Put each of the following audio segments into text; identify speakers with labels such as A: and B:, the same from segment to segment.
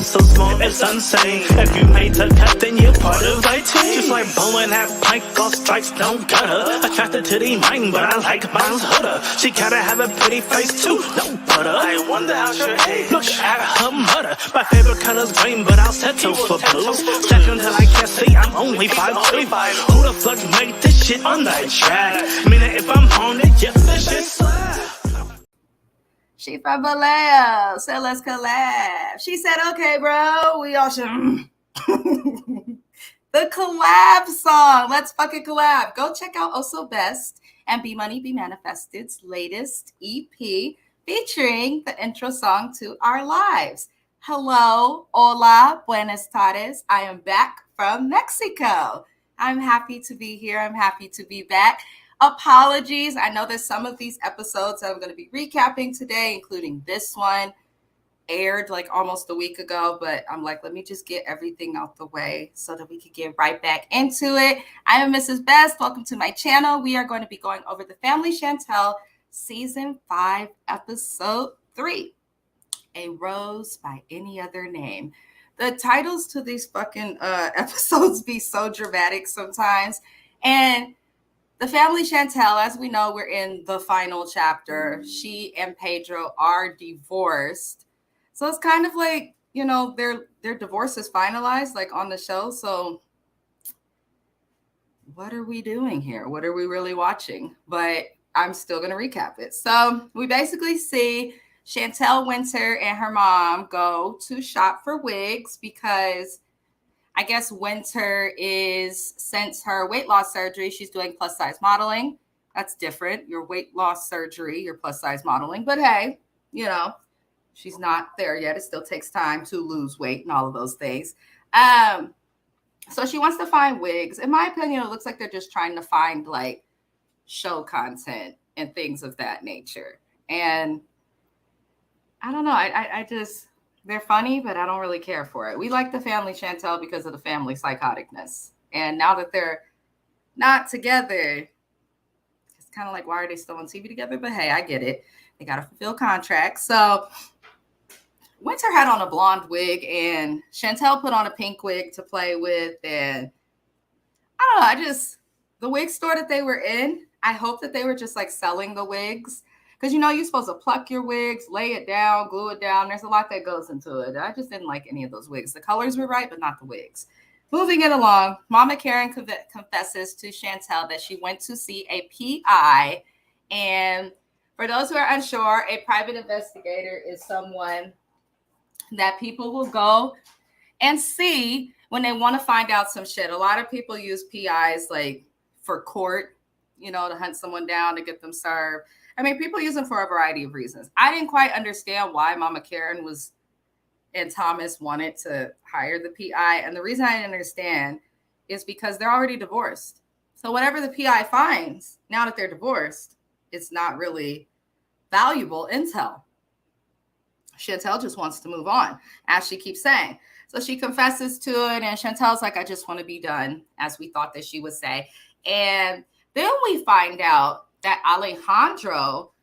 A: so small, it's insane. If you made the cut, then you're part of my team. Just like bowling at pike, golf strikes don't gutter. Attracted to the mind, but I like mine's hooder. She gotta have a pretty face too, no butter. I wonder how she age. Look at her mutter. My favorite color's green, but I'll settle for blue. Check until I can't see, I'm only 5'2". Who the fuck made this shit on that track? Meaning if I'm on it, yes, this shit slap.
B: She from Vallejo, so let's collab. She said, okay, bro, we all should. The collab song. Let's fucking collab. Go check out Also Best and Be Money, Be Manifested's latest EP featuring the intro song to Our Lives. Hello, hola, buenas tardes. I am back from Mexico. I'm happy to be here. I'm happy to be back. Apologies. I know there's some of these episodes that I'm going to be recapping today, including this one, aired like almost a week ago, but I'm like, let me just get everything out the way so that we can get right back into it. I am Mrs. Best. Welcome to my channel. We are going to be going over the Family Chantel Season 5, Episode 3, A Rose by Any Other Name. The titles to these fucking episodes be so dramatic sometimes. And the Family Chantel, as we know, we're in the final chapter. She and Pedro are divorced. So it's kind of like, you know, their divorce is finalized, like on the show. So what are we doing here? What are we really watching? But I'm still going to recap it. So we basically see Chantel Winter and her mom go to shop for wigs because I guess Winter is, since her weight loss surgery, she's doing plus size modeling. That's different. Your weight loss surgery, your plus size modeling. But hey, you know, she's not there yet. It still takes time to lose weight and all of those things. So she wants to find wigs. In my opinion, it looks like they're just trying to find like show content and things of that nature. And I don't know. I just... They're funny, but I don't really care for it. We like the Family Chantel because of the family psychoticness. And now that they're not together, it's kind of like, why are they still on TV together? But hey, I get it. They got to fulfill contracts. So Winter had on a blonde wig and Chantel put on a pink wig to play with. And I don't know. The wig store that they were in, I hope that they were just like selling the wigs. Because, you know, you're supposed to pluck your wigs, lay it down, glue it down. There's a lot that goes into it. I just didn't like any of those wigs. The colors were right, but not the wigs. Moving it along, Mama Karen confesses to Chantel that she went to see a PI. And for those who are unsure, a private investigator is someone that people will go and see when they want to find out some shit. A lot of people use PIs like for court, you know, to hunt someone down, to get them served. I mean, people use them for a variety of reasons. I didn't quite understand why Mama Karen and Thomas wanted to hire the PI. And the reason I didn't understand is because they're already divorced. So whatever the PI finds, now that they're divorced, it's not really valuable intel. Chantel just wants to move on, as she keeps saying. So she confesses to it, and Chantel's like, I just want to be done, as we thought that she would say. And then we find out that Alejandro,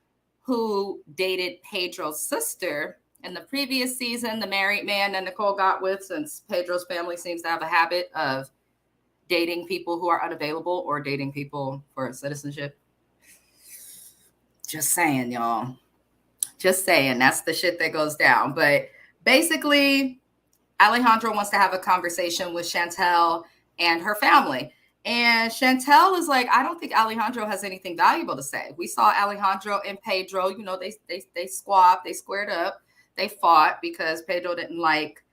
B: who dated Pedro's sister in the previous season, the married man that Nicole got with, since Pedro's family seems to have a habit of dating people who are unavailable or dating people for citizenship. Just saying, y'all. Just saying. That's the shit that goes down. But basically, Alejandro wants to have a conversation with Chantel and her family. And Chantel is like, I don't think Alejandro has anything valuable to say. We saw Alejandro and Pedro, you know, they squabbed, they squared up, they fought because Pedro didn't like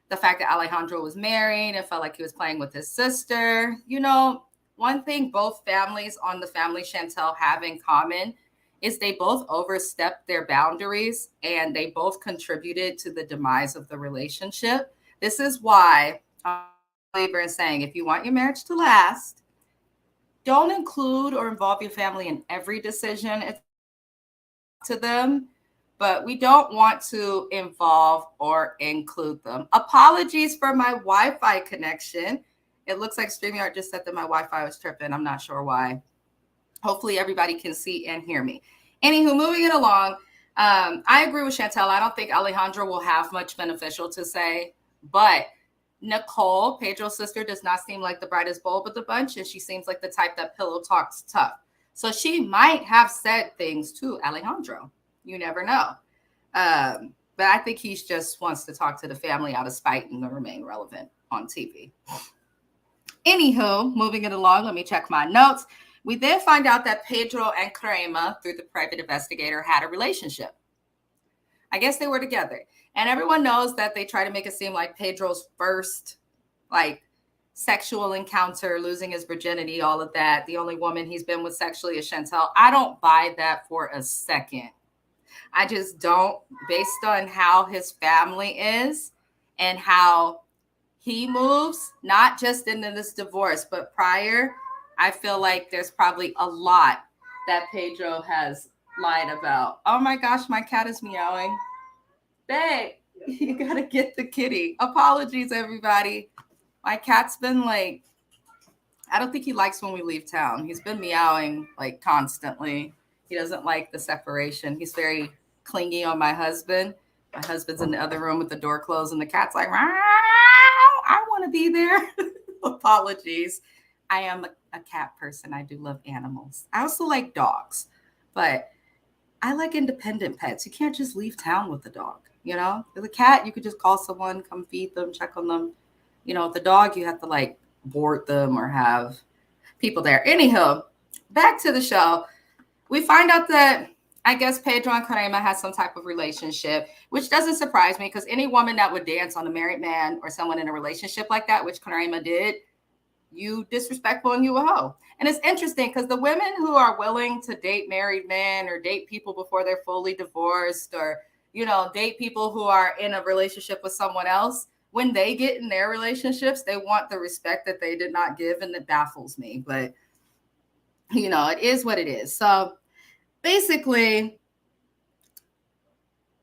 B: the fact that Alejandro was married and felt like he was playing with his sister. You know, one thing both families on the Family Chantel have in common is they both overstepped their boundaries and they both contributed to the demise of the relationship. This is why believer in saying, if you want your marriage to last, don't include or involve your family in every decision. It's to them, but we don't want to involve or include them. Apologies for my Wi-Fi connection. It looks like StreamYard just said that my Wi-Fi was tripping. I'm not sure why. Hopefully everybody can see and hear me. Anywho, moving it along, I agree with Chantel. I don't think Alejandro will have much beneficial to say, but Nicole, Pedro's sister, does not seem like the brightest bulb of the bunch, and she seems like the type that pillow talks tough. So she might have said things to Alejandro. You never know. But I think he just wants to talk to the family out of spite and to remain relevant on TV. Anywho, moving it along, let me check my notes. We then find out that Pedro and Crema, through the private investigator, had a relationship. I guess they were together. And everyone knows that they try to make it seem like Pedro's first, sexual encounter, losing his virginity, all of that. The only woman he's been with sexually is Chantel. I don't buy that for a second. I just don't, based on how his family is and how he moves, not just into this divorce, but prior, I feel like there's probably a lot that Pedro has lied about. Oh my gosh, my cat is meowing. Babe, you gotta get the kitty. Apologies, everybody. My cat's been I don't think he likes when we leave town. He's been meowing constantly. He doesn't like the separation. He's very clingy on my husband. My husband's in the other room with the door closed, and the cat's like, I want to be there. Apologies. I am a cat person. I do love animals. I also like dogs, but I like independent pets. You can't just leave town with the dog, With a cat, you could just call someone, come feed them, check on them. With the dog, you have to board them or have people there. Anyhow, back to the show. We find out that I guess Pedro and Crema had some type of relationship, which doesn't surprise me because any woman that would dance on a married man or someone in a relationship like that, which Crema did, you disrespectful and you a hoe. And it's interesting because the women who are willing to date married men or date people before they're fully divorced or, date people who are in a relationship with someone else, when they get in their relationships, they want the respect that they did not give, and it baffles me. But, it is what it is. So basically,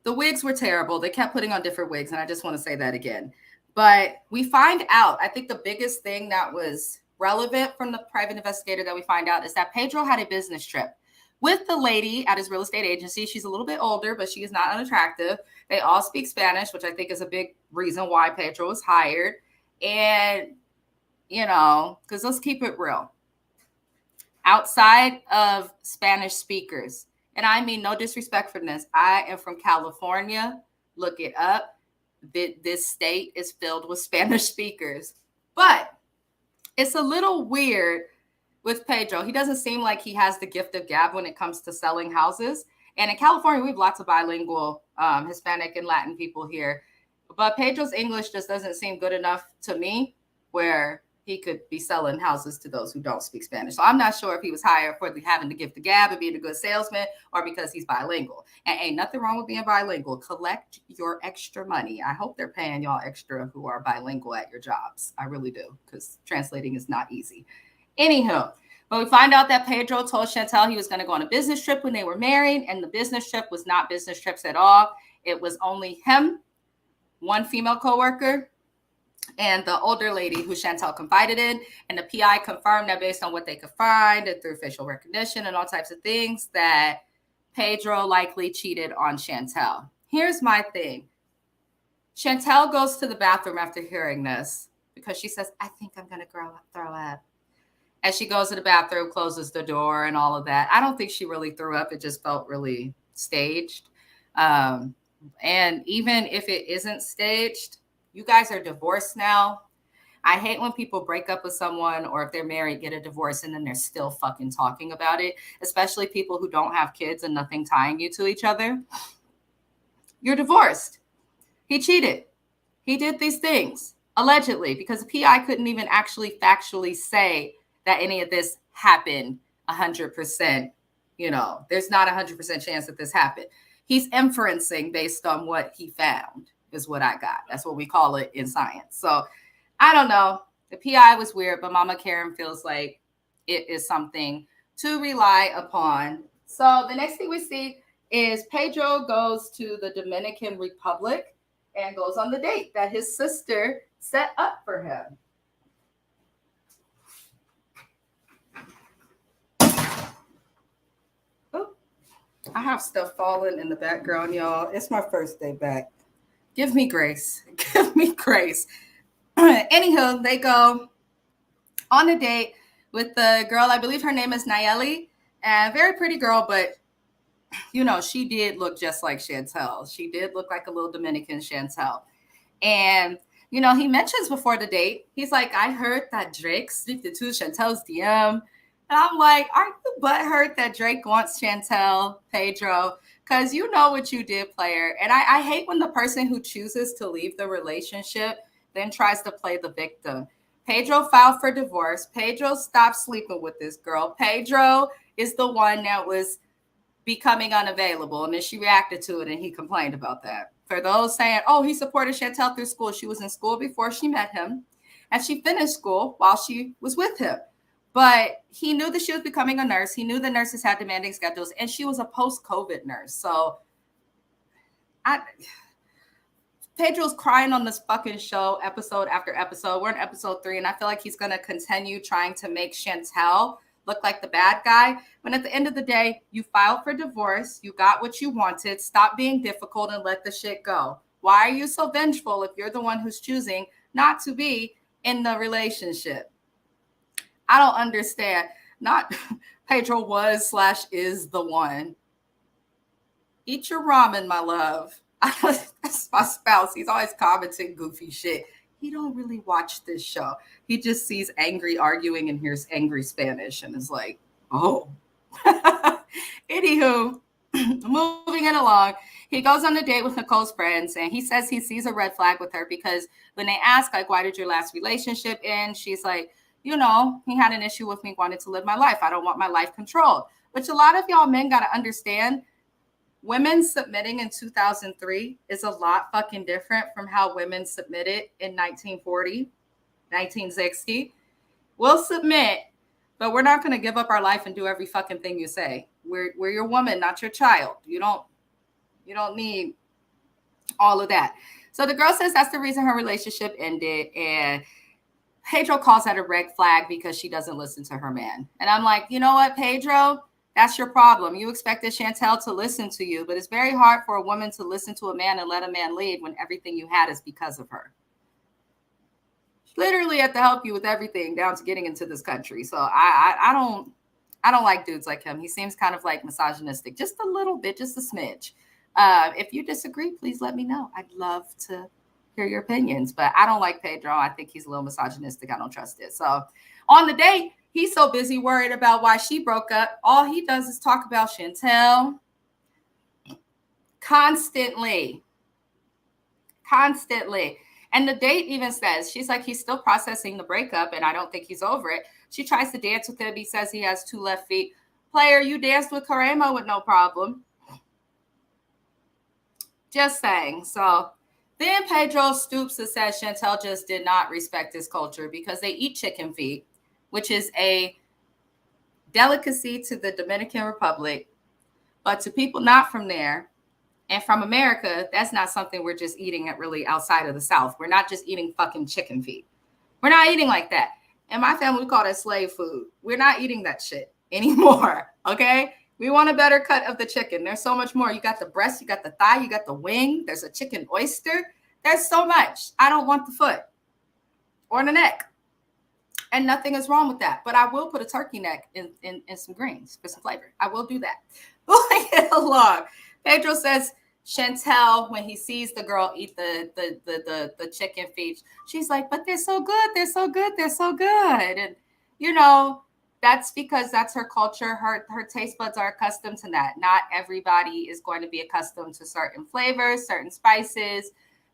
B: the wigs were terrible. They kept putting on different wigs, and I just want to say that again. But we find out, I think the biggest thing that was relevant from the private investigator that we find out is that Pedro had a business trip with the lady at his real estate agency. She's a little bit older, but she is not unattractive. They all speak Spanish, which I think is a big reason why Pedro was hired. And, because let's keep it real. Outside of Spanish speakers, and I mean no disrespect for this, I am from California. Look it up. This state is filled with Spanish speakers. But it's a little weird with Pedro. He doesn't seem like he has the gift of gab when it comes to selling houses. And in California, we have lots of bilingual Hispanic and Latin people here. But Pedro's English just doesn't seem good enough to me where he could be selling houses to those who don't speak Spanish. So I'm not sure if he was hired for having to give the gab and being a good salesman or because he's bilingual. And ain't nothing wrong with being bilingual. Collect your extra money. I hope they're paying y'all extra who are bilingual at your jobs. I really do, because translating is not easy. Anywho, but we find out that Pedro told Chantel he was going to go on a business trip when they were married, and the business trip was not business trips at all. It was only him, one female coworker, and the older lady who Chantel confided in. And the PI confirmed that based on what they could find and through facial recognition and all types of things, that Pedro likely cheated on Chantel. Here's my thing. Chantel goes to the bathroom after hearing this because she says, I think I'm going to throw up. As she goes to the bathroom, closes the door and all of that. I don't think she really threw up. It just felt really staged. And even if it isn't staged, you guys are divorced now. I hate when people break up with someone or if they're married, get a divorce, and then they're still fucking talking about it, especially people who don't have kids and nothing tying you to each other. You're divorced. He cheated. He did these things, allegedly, because the PI couldn't even actually factually say that any of this happened 100%. There's not 100% chance that this happened. He's inferencing based on what he found. Is what I got. That's what we call it in science. So I don't know. The PI was weird, but Mama Karen feels like it is something to rely upon. So the next thing we see is Pedro goes to the Dominican Republic and goes on the date that his sister set up for him. I have stuff falling in the background, y'all. It's my first day back. Give me grace. Give me grace. Anywho, they go on a date with the girl. I believe her name is Nayeli, and very pretty girl, but you know, she did look just like Chantel. She did look like a little Dominican Chantel. And, you know, he mentions before the date, he's like, I heard that Drake sneaked into Chantel's DM. And I'm like, aren't you butthurt that Drake wants Chantel, Pedro? Because you know what you did, player. And I hate when the person who chooses to leave the relationship then tries to play the victim. Pedro filed for divorce. Pedro stopped sleeping with this girl. Pedro is the one that was becoming unavailable. And then she reacted to it and he complained about that. For those saying, oh, he supported Chantel through school. She was in school before she met him and she finished school while she was with him. But he knew that she was becoming a nurse. He knew the nurses had demanding schedules and she was a post-COVID nurse. So Pedro's crying on this fucking show episode after episode. We're in episode 3 and I feel like he's going to continue trying to make Chantel look like the bad guy. When at the end of the day, you filed for divorce, you got what you wanted, stop being difficult and let the shit go. Why are you so vengeful if you're the one who's choosing not to be in the relationship? I don't understand. Not Pedro was/is the one. Eat your ramen, my love. That's my spouse. He's always commenting goofy shit. He don't really watch this show. He just sees angry arguing and hears angry Spanish and is like, oh. Anywho, moving it along, he goes on a date with Nicole's friends and he says he sees a red flag with her because when they ask, like, why did your last relationship end? She's like, you know, he had an issue with me wanting to live my life. I don't want my life controlled. Which a lot of y'all men got to understand. Women submitting in 2003 is a lot fucking different from how women submitted in 1940, 1960. We'll submit, but we're not going to give up our life and do every fucking thing you say. We're your woman, not your child. You don't need all of that. So the girl says that's the reason her relationship ended. And Pedro calls that a red flag because she doesn't listen to her man. And I'm like, you know what, Pedro? That's your problem. You expected Chantel to listen to you, but it's very hard for a woman to listen to a man and let a man lead when everything you had is because of her. She literally had to help you with everything down to getting into this country. So I don't like dudes like him. He seems kind of like misogynistic, just a little bit, just a smidge. If you disagree, please let me know. I'd love to hear your opinions, but I don't like Pedro. I think he's a little misogynistic. I don't trust it. So on the date, he's so busy worried about why she broke up. All he does is talk about Chantel constantly. And the date even says, she's like, he's still processing the breakup and I don't think he's over it. She tries to dance with him. He says he has 2 left feet. Player, you danced with Karemo with no problem. Just saying. So then Pedro stoops and says Chantel just did not respect his culture because they eat chicken feet, which is a delicacy to the Dominican Republic. But to people not from there and from America, that's not something we're just eating at really outside of the South. We're not just eating fucking chicken feet. We're not eating like that. In my family, we call that slave food. We're not eating that shit anymore, okay? We want a better cut of the chicken. There's so much more. You got the breast, you got the thigh, you got the wing. There's a chicken oyster. There's so much. I don't want the foot or the neck. And nothing is wrong with that. But I will put a turkey neck in some greens for some flavor. I will do that. Moving it along. Pedro says Chantel, when he sees the girl eat the chicken feet, she's like, but they're so good. They're so good. They're so good. And, you know, that's because that's her culture. Her taste buds are accustomed to that. Not everybody is going to be accustomed to certain flavors, certain spices.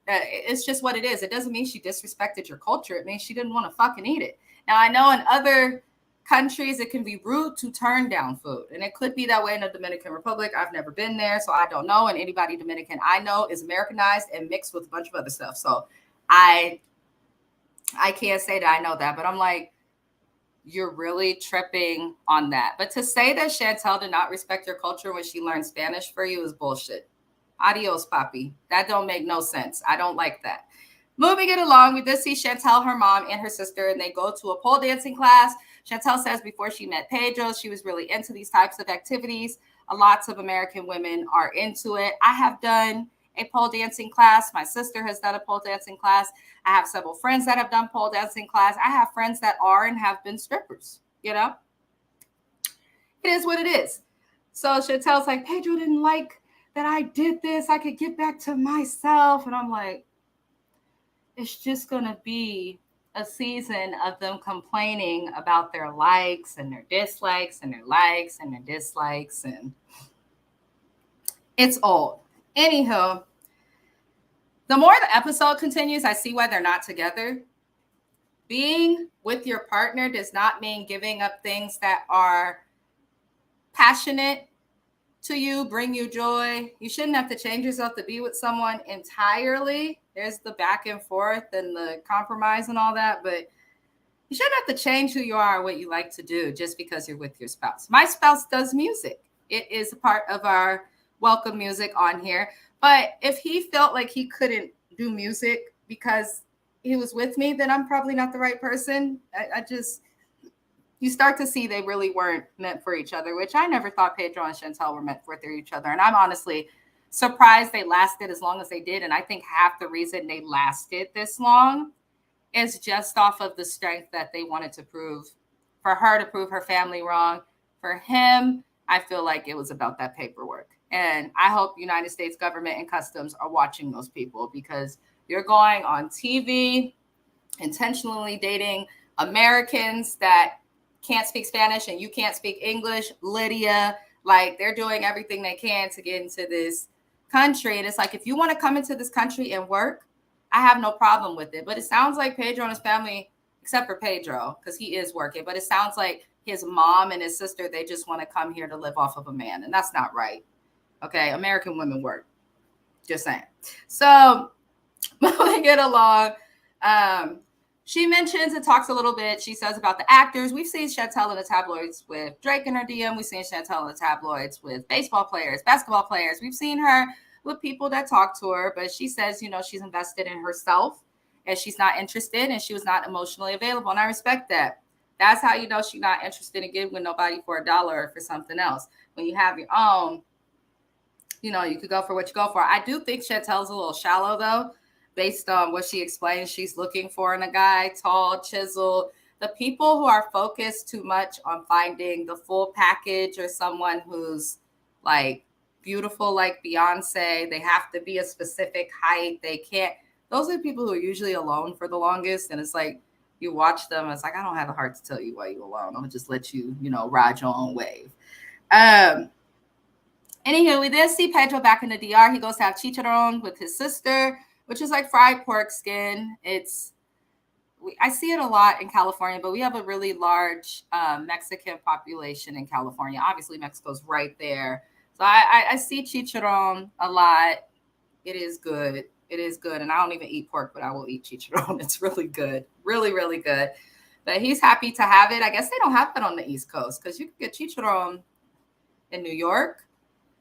B: It's just what it is. It doesn't mean she disrespected your culture. It means she didn't want to fucking eat it. Now, I know in other countries, it can be rude to turn down food. And it could be that way in the Dominican Republic. I've never been there, so I don't know. And anybody Dominican I know is Americanized and mixed with a bunch of other stuff. So I can't say that I know that. But I'm like, you're really tripping on that. But to say that Chantel did not respect your culture when she learned Spanish for you is bullshit. Adios, papi. That don't make no sense. I don't like that. Moving it along, we did see Chantel, her mom, and her sister, and they go to a pole dancing class. Chantel says before she met Pedro, she was really into these types of activities. Lots of American women are into it. I have done a pole dancing class. My sister has done a pole dancing class. I have several friends that have done pole dancing class. I have friends that are and have been strippers, you know? It is what it is. So Chantel's like, Pedro didn't like that I did this. I could get back to myself. And I'm like, it's just going to be a season of them complaining about their likes and their dislikes and their likes and their dislikes. And it's old. Anywho, the more the episode continues, I see why they're not together. Being with your partner does not mean giving up things that are passionate to you, bring you joy. You shouldn't have to change yourself to be with someone entirely. There's the back and forth and the compromise and all that, but you shouldn't have to change who you are or what you like to do just because you're with your spouse. My spouse does music. It is a part of our welcome music on here. But if he felt like he couldn't do music because he was with me, then I'm probably not the right person. You start to see they really weren't meant for each other, which I never thought Pedro and Chantel were meant for each other. And I'm honestly surprised they lasted as long as they did. And I think half the reason they lasted this long is just off of the strength that they wanted to prove, for her to prove her family wrong. For him, I feel like it was about that paperwork. And I hope United States government and customs are watching those people, because you're going on TV, intentionally dating Americans that can't speak Spanish and you can't speak English. Lydia, like, they're doing everything they can to get into this country. And it's like, if you want to come into this country and work, I have no problem with it. But it sounds like Pedro and his family, except for Pedro, because he is working, but it sounds like his mom and his sister, they just want to come here to live off of a man. And that's not right. Okay, American women work. Just saying. So moving it along, she mentions and talks a little bit. She says about the actors. We've seen Chantel in the tabloids with Drake in her DM. We've seen Chantel in the tabloids with baseball players, basketball players. We've seen her with people that talk to her, but she says, she's invested in herself and she's not interested and she was not emotionally available. And I respect that. That's how you know she's not interested in giving nobody for $1 or for something else. When you have your own, you could go for what you go for. I do think Chantel's a little shallow, though, based on what she explains she's looking for in a guy, tall, chiseled. The people who are focused too much on finding the full package, or someone who's like beautiful like Beyonce, they have to be a specific height. They can't. Those are the people who are usually alone for the longest. And it's like, you watch them, it's like, I don't have the heart to tell you why you're alone. I'm gonna just let you, ride your own wave. Anywho, we then see Pedro back in the DR. He goes to have chicharron with his sister, which is like fried pork skin. I see it a lot in California, but we have a really large Mexican population in California. Obviously, Mexico's right there. So I see chicharron a lot. It is good. It is good. And I don't even eat pork, but I will eat chicharron. It's really good. Really, really good. But he's happy to have it. I guess they don't have that on the East Coast, because you can get chicharron in New York.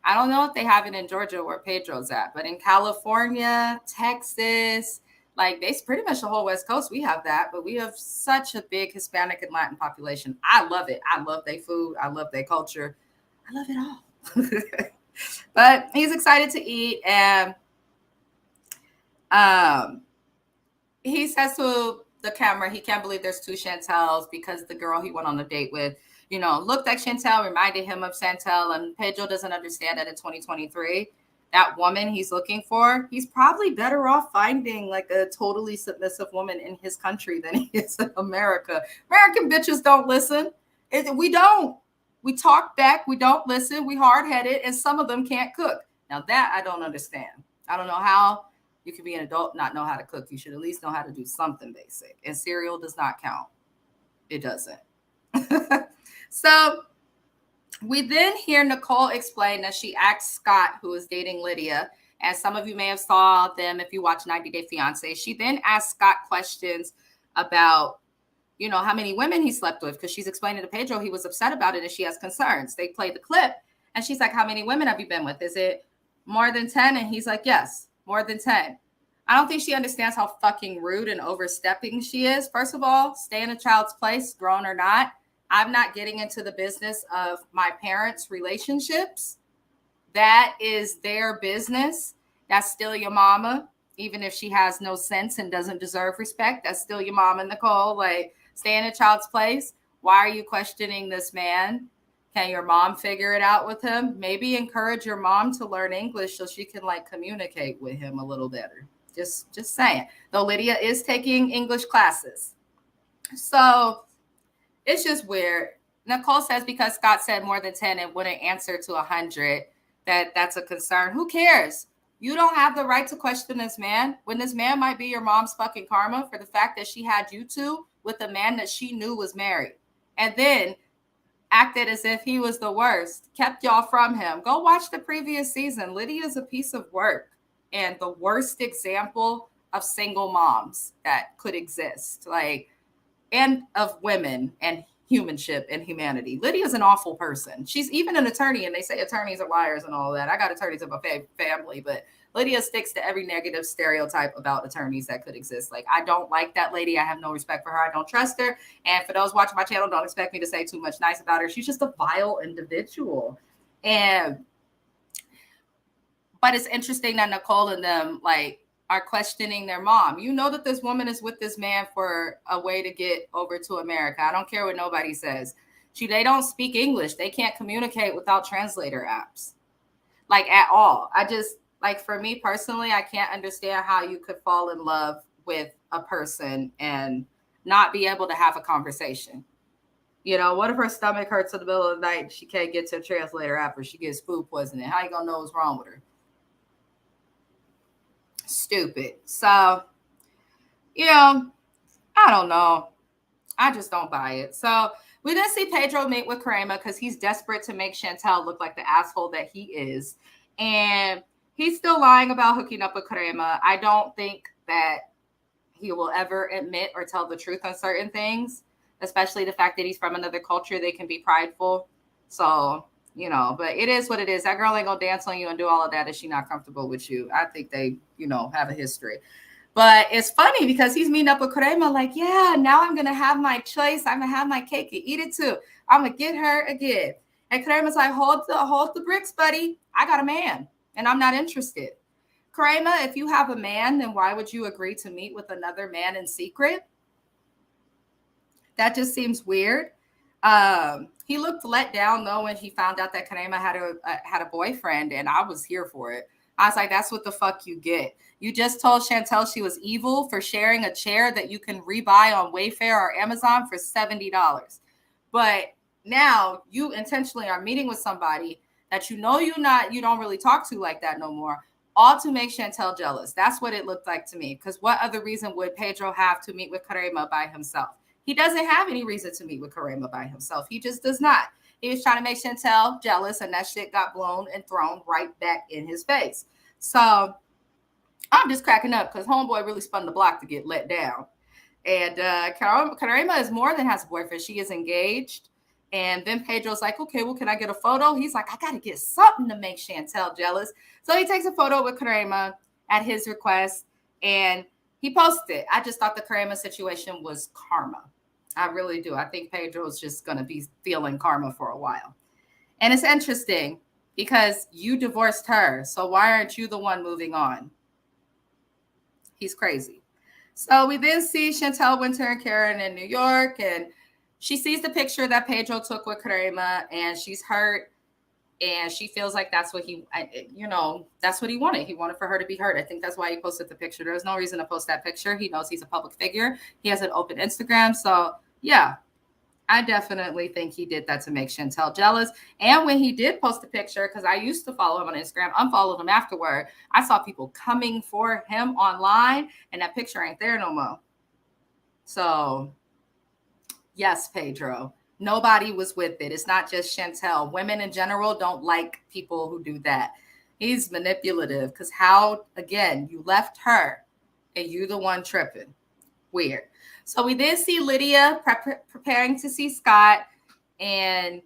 B: I don't know if they have it in Georgia where Pedro's at, but in California, Texas, like, they pretty much the whole West Coast, we have that. But we have such a big Hispanic and Latin population. I love it. I love their food. I love their culture. I love it all. But he's excited to eat. And he says to the camera he can't believe there's two Chantels, because the girl he went on a date with, looked like Chantel, reminded him of Chantel. And Pedro doesn't understand that in 2023, that woman he's looking for, he's probably better off finding like a totally submissive woman in his country than he is in America. American bitches don't listen. We don't. We talk back. We don't listen. We hard-headed, and some of them can't cook. Now that I don't understand. I don't know how you can be an adult, not know how to cook. You should at least know how to do something basic. And cereal does not count. It doesn't. So we then hear Nicole explain that she asked Scott, who is dating Lydia, and some of you may have saw them if you watch 90 Day Fiance. She then asked Scott questions about, how many women he slept with, because she's explaining to Pedro he was upset about it and she has concerns. They played the clip and she's like, how many women have you been with? Is it more than 10? And he's like, yes, more than 10. I don't think she understands how fucking rude and overstepping she is. First of all, stay in a child's place, grown or not. I'm not getting into the business of my parents' relationships. that is their business. That's still your mama, even if she has no sense and doesn't deserve respect. That's still your mama, Nicole. Like, stay in a child's place. Why are you questioning this man? Can your mom figure it out with him? Maybe encourage your mom to learn English so she can like communicate with him a little better. Just saying. Though Lydia is taking English classes. So it's just weird. Nicole says because Scott said more than 10 and wouldn't answer to 100, that's a concern. Who cares? You don't have the right to question this man when this man might be your mom's fucking karma for the fact that she had you two with a man that she knew was married and then acted as if he was the worst, kept y'all from him. Go watch the previous season. Lydia's a piece of work and the worst example of single moms that could exist, like, and of women and humanship and humanity. Lydia's an awful person. She's even an attorney, and they say attorneys are liars and all that. I got attorneys in my family, but Lydia sticks to every negative stereotype about attorneys that could exist. Like, I don't like that lady. I have no respect for her. I don't trust her. And for those watching my channel, don't expect me to say too much nice about her. She's just a vile individual. But it's interesting that Nicole and them, like, are questioning their mom. You know that this woman is with this man for a way to get over to America. I don't care what nobody says. They don't speak English. They can't communicate without translator apps, like, at all. I just, like, for me personally, I can't understand how you could fall in love with a person and not be able to have a conversation. You know, what if her stomach hurts in the middle of the night and she can't get to a translator app or she gets food poisoning? How you gonna know what's wrong with her? Stupid. So, you know, I don't know. I just don't buy it. So we didn't see Pedro meet with Karema because he's desperate to make Chantel look like the asshole that he is. And he's still lying about hooking up with Karema. I don't think that he will ever admit or tell the truth on certain things, especially the fact that he's from another culture. They can be prideful. So, you know, but it is what it is. That girl ain't gonna dance on you and do all of that if she's not comfortable with you. I think they, you know, have a history. But it's funny because he's meeting up with Karema like, yeah, now I'm going to have my choice. I'm going to have my cake and eat it too. I'm going to get her a gift. And Karema's like, hold the bricks, buddy. I got a man and I'm not interested. Karema, if you have a man, then why would you agree to meet with another man in secret? That just seems weird. He looked let down though when he found out that Karema had a boyfriend, and I was here for it. I was like, that's what the fuck you get. You just told Chantel she was evil for sharing a chair that you can rebuy on Wayfair or Amazon for $70. But now you intentionally are meeting with somebody that you know you don't really talk to like that no more, all to make Chantel jealous. That's what it looked like to me. Because what other reason would Pedro have to meet with Karema by himself? He doesn't have any reason to meet with Karema by himself. He just does not. He was trying to make Chantel jealous, and that shit got blown and thrown right back in his face. So I'm just cracking up because homeboy really spun the block to get let down. And Karema is more than has a boyfriend. She is engaged. And then Pedro's like, okay, well, can I get a photo? He's like, I got to get something to make Chantel jealous. So he takes a photo with Karema at his request, and he posted it. I just thought the Karema situation was karma. I really do. I think Pedro's just going to be feeling karma for a while. And it's interesting because you divorced her. So why aren't you the one moving on? He's crazy. So we then see Chantel Winter and Karen in New York, and she sees the picture that Pedro took with Karema, and she's hurt, and she feels like that's what that's what he wanted. He wanted for her to be hurt. I think that's why he posted the picture. There's no reason to post that picture. He knows he's a public figure. He has an open Instagram. So yeah, I definitely think he did that to make Chantel jealous. And when he did post the picture, because I used to follow him on Instagram, unfollowed him afterward, I saw people coming for him online, and that picture ain't there no more. So yes, Pedro, nobody was with it. It's not just Chantel. Women in general don't like people who do that. He's manipulative because again, you left her and you the one tripping. Weird. So we then see Lydia preparing to see Scott, and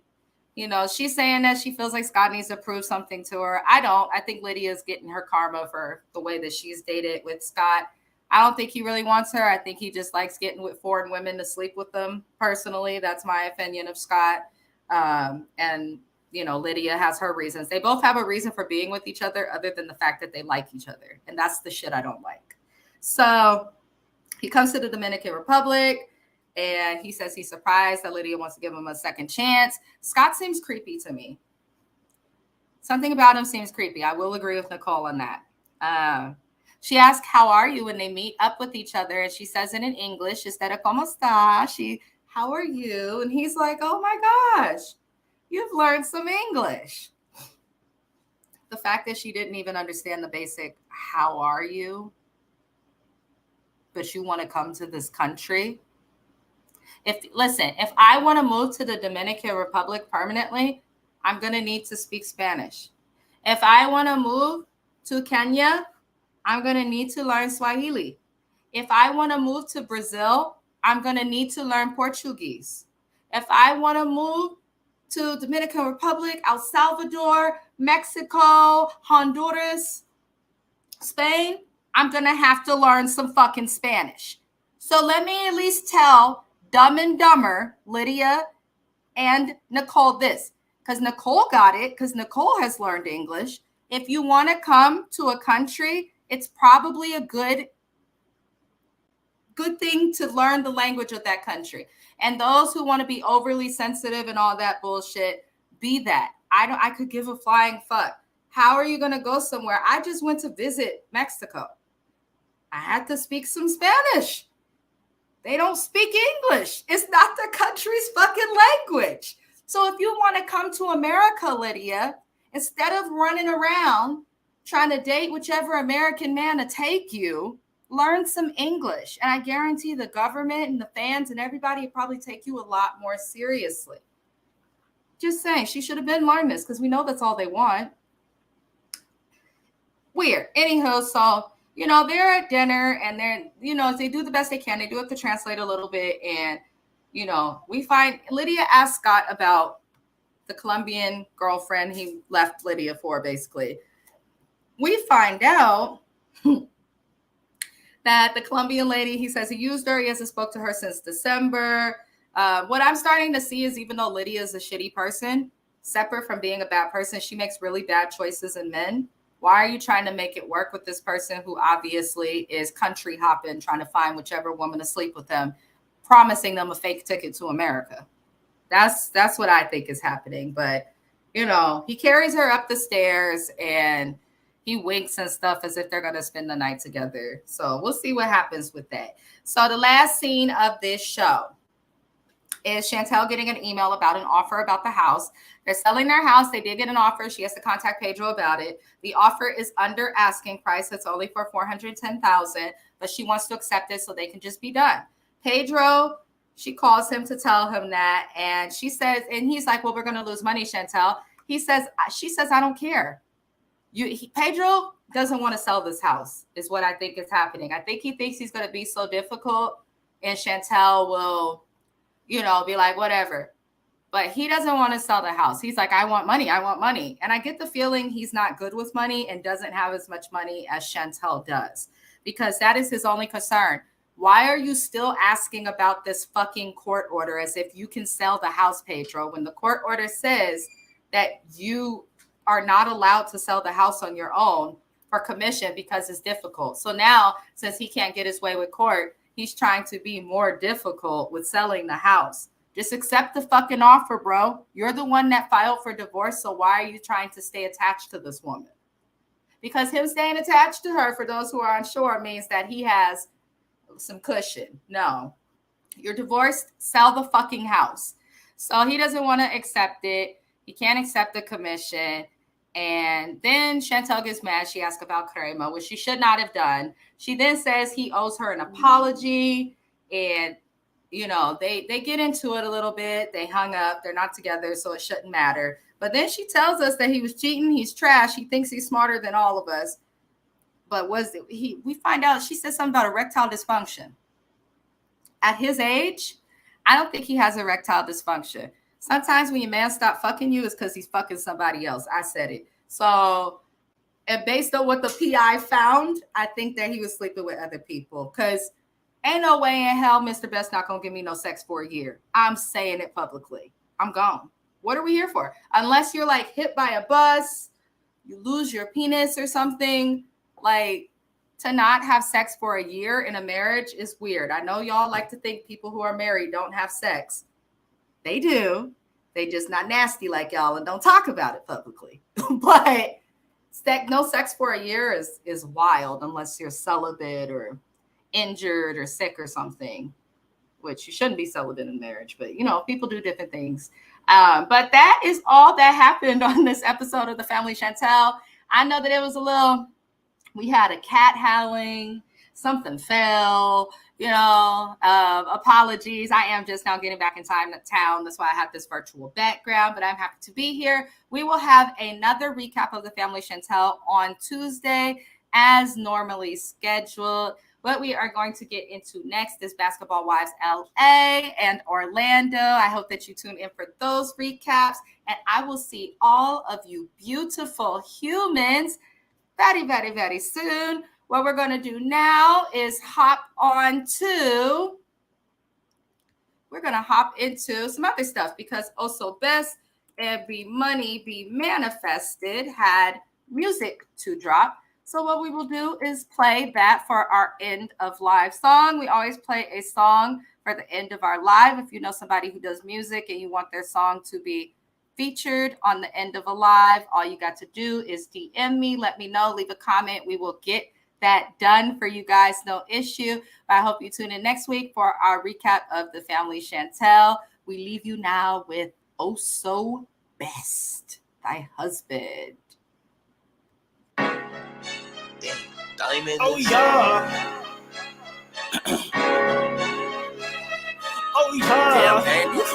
B: she's saying that she feels like Scott needs to prove something to her. I don't. I think Lydia's getting her karma for the way that she's dated with Scott. I don't think he really wants her. I think he just likes getting with foreign women to sleep with them. Personally, that's my opinion of Scott. And Lydia has her reasons. They both have a reason for being with each other than the fact that they like each other. And that's the shit I don't like. So he comes to the Dominican Republic and he says he's surprised that Lydia wants to give him a second chance. Scott seems creepy to me. Something about him seems creepy. I will agree with Nicole on that. She asks, how are you, when they meet up with each other? And she says it in English, instead of como está? How are you? And he's like, oh my gosh, you've learned some English. The fact that she didn't even understand the basic, how are you? But you want to come to this country? If I want to move to the Dominican Republic permanently, I'm going to need to speak Spanish. If I want to move to Kenya, I'm going to need to learn Swahili. If I want to move to Brazil, I'm going to need to learn Portuguese. If I want to move to Dominican Republic, El Salvador, Mexico, Honduras, Spain, I'm going to have to learn some fucking Spanish. So let me at least tell Dumb and Dumber, Lydia and Nicole this, because Nicole got it, because Nicole has learned English. If you want to come to a country, it's probably a good thing to learn the language of that country. And those who want to be overly sensitive and all that bullshit, be that. I could give a flying fuck. How are you going to go somewhere? I just went to visit Mexico. I had to speak some Spanish. They don't speak English. It's not the country's fucking language. So if you want to come to America, Lydia, instead of running around trying to date whichever American man to take you, learn some English. And I guarantee the government and the fans and everybody will probably take you a lot more seriously. Just saying, she should have been learning this, because we know that's all they want. Weird. Anywho, so, they're at dinner and they're, they do the best they can. They do have to translate a little bit. And, we find Lydia asked Scott about the Colombian girlfriend he left Lydia for, basically. We find out that the Colombian lady, he says he used her. He hasn't spoke to her since December. What I'm starting to see is, even though Lydia is a shitty person, separate from being a bad person, she makes really bad choices in men. Why are you trying to make it work with this person who obviously is country hopping, trying to find whichever woman to sleep with them, promising them a fake ticket to America? That's what I think is happening. But, he carries her up the stairs and he winks and stuff as if they're going to spend the night together. So we'll see what happens with that. So the last scene of this show is Chantel getting an email about an offer about the house. They're selling their house. They did get an offer. She has to contact Pedro about it. The offer is under asking price. It's only for $410,000, but she wants to accept it so they can just be done. Pedro, she calls him to tell him that, and she says, and he's like, well, we're going to lose money, Chantel. She says, I don't care. Pedro doesn't want to sell this house, is what I think is happening. I think he thinks he's going to be so difficult, and Chantel will, be like, whatever. But he doesn't want to sell the house. He's like, I want money. And I get the feeling he's not good with money and doesn't have as much money as Chantel does, because that is his only concern. Why are you still asking about this fucking court order as if you can sell the house, Pedro, when the court order says that you are not allowed to sell the house on your own for commission because it's difficult? So now, since he can't get his way with court, he's trying to be more difficult with selling the house. Just accept the fucking offer, bro. You're the one that filed for divorce, so why are you trying to stay attached to this woman? Because him staying attached to her, for those who are unsure, means that he has some cushion. No. You're divorced, sell the fucking house. So he doesn't want to accept it. He can't accept the commission. And then Chantel gets mad. She asks about Crema, which she should not have done. She then says he owes her an apology. And, they get into it a little bit. They hung up. They're not together, so it shouldn't matter. But then she tells us that he was cheating. He's trash. He thinks he's smarter than all of us. But we find out she said something about erectile dysfunction. At his age, I don't think he has erectile dysfunction. Sometimes when your man stop fucking you, it's because he's fucking somebody else. I said it. So, and based on what the PI found, I think that he was sleeping with other people, because ain't no way in hell Mr. Best's not going to give me no sex for a year. I'm saying it publicly. I'm gone. What are we here for? Unless you're like hit by a bus, you lose your penis or something, like to not have sex for a year in a marriage is weird. I know y'all like to think people who are married don't have sex. They do. They just not nasty like y'all and don't talk about it publicly. But no sex for a year is wild unless you're celibate or injured or sick or something, which you shouldn't be celibate in marriage. But, you know, people do different things. But that is all that happened on this episode of The Family Chantel. I know that it was we had a cat howling, something fell, apologies. I am just now getting back in town. That's why I have this virtual background, but I'm happy to be here. We will have another recap of The Family Chantel on Tuesday as normally scheduled. What we are going to get into next is Basketball Wives LA and Orlando. I hope that you tune in for those recaps, and I will see all of you beautiful humans very, very, very soon. What we're going to do now is hop into some other stuff because Also Best and Be Money Be Manifested had music to drop. So what we will do is play that for our end of live song. We always play a song for the end of our live. If you know somebody who does music and you want their song to be featured on the end of a live, all you got to do is DM me, let me know, leave a comment. We will get that done for you guys, no issue. But I hope you tune in next week for our recap of The Family Chantel. We leave you now with Oh So Best, Thy Husband.
A: Diamond. Oh yeah. Oh yeah.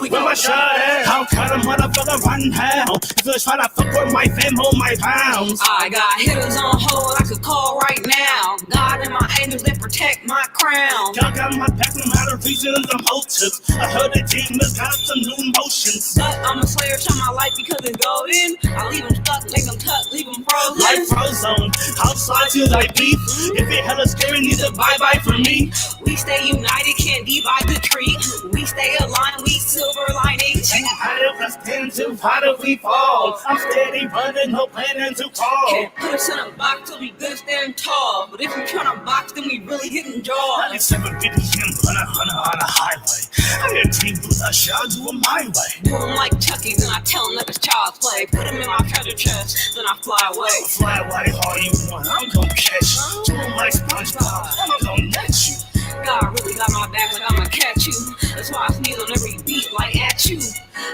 A: With my shot at how kind of motherfucker run hell? Just try to fuck with my Venmo, my pounds.
C: I got hitters on hold I could call right now. God and my angels that protect my crown.
A: Y'all got my back no matter reasons and motives. I heard the demons got some new motions.
C: But I'm a slayer, shine my light because it's golden. I leave them stuck, make them tuck, leave them frozen.
A: Like Frozone, outside till I beef. If it hella scary, needs a bye-bye for me.
C: We stay united, can't divide the tree. We stay aligned, we silver lining.
A: How do we stand to how do we fall? I'm steady running, no planning to fall.
C: Can't put us in a box till we good stand tall. But if we tryna box, then we really getting jaws.
A: It's 750 on the highway. I hear team with a shot, do it my way.
C: Do 'em like Chucky, then I tell 'em that it's child's play. Put 'em in my treasure chest, then I fly away.
A: Fly away all you want, I'm gon' catch you. Do 'em like SpongeBob, I'm gon' net you.
C: God really got my back like I'ma catch you. That's why I sneeze on every beat like at you.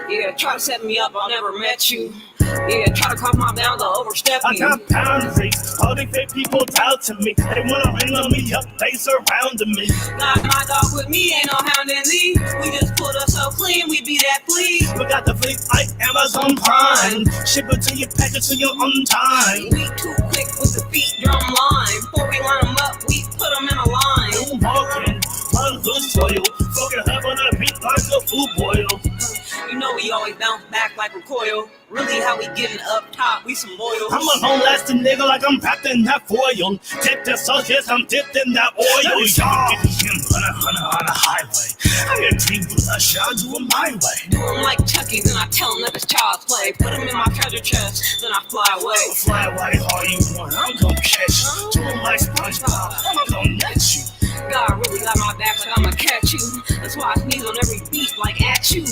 C: Yeah, try to set me up, I never met you. Yeah, try to cross my bounds, I'll overstep
A: I
C: you.
A: got boundaries, all these fake people doubting me. They wanna ring on me up, they surrounding me.
C: Got my dog with me, ain't no hounding thee. We just put us so clean, we be that please.
A: We got the fleet like Amazon Prime. Ship it to your package to your on time.
C: We too quick with the beat drum line. Before we line 'em up, we put 'em in a line.
A: You walking on loose soil, fucking up on a beat like a food boil.
C: You know we always bounce back like recoil. Really how we getting up top, we some boils.
A: I'm a long-lasting nigga like I'm wrapped in that foil. Tip the sauce, yes, I'm dipped in that oil. On the highway. I hear team with a shot, do it my way.
C: Do 'em like Chucky, then I tell 'em that it's child's play. Put 'em in my treasure chest, then I fly away.
A: Fly away all you want, I'm gon' catch you. Do 'em like SpongeBob, I'm gon' net you.
C: God really got my back like I'ma catch you. That's why I sneeze on every beat like at you.